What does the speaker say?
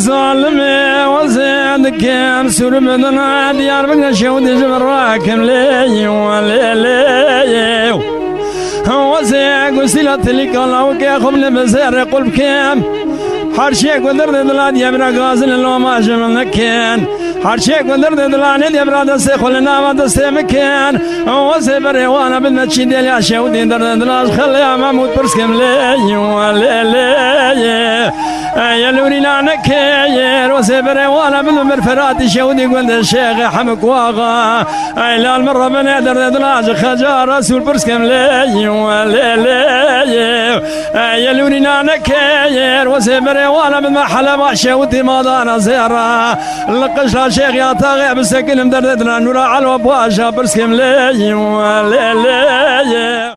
ظالمي وزاد كان سور بدنا ديار بقنا شود جبراكم لي ولي وزاق وسيلة لك الله وكيخم لمزار قلب كام حرشيك ودرد دلان يبرا غازل لو ما جمل كان حرشيك ودرد دلان يبرا دسخ لنا ما دستمكان وزبر وانا بدنا تشيد يا شودي درد دلان خلي محمود برسكم لي ولي يا لورينا نكير وزبر وانا بدنا فرات شودي قلت الشيخ حمك واغا لا المره من درد دلان خجار رسول برسكم لي ولي يا لورينا نكير وزبر وانا من محل شودي ما دانا زيرا لقش لا شيخ يا طاغي بسكن مدردنا نور على الابواج برسكم لي ولي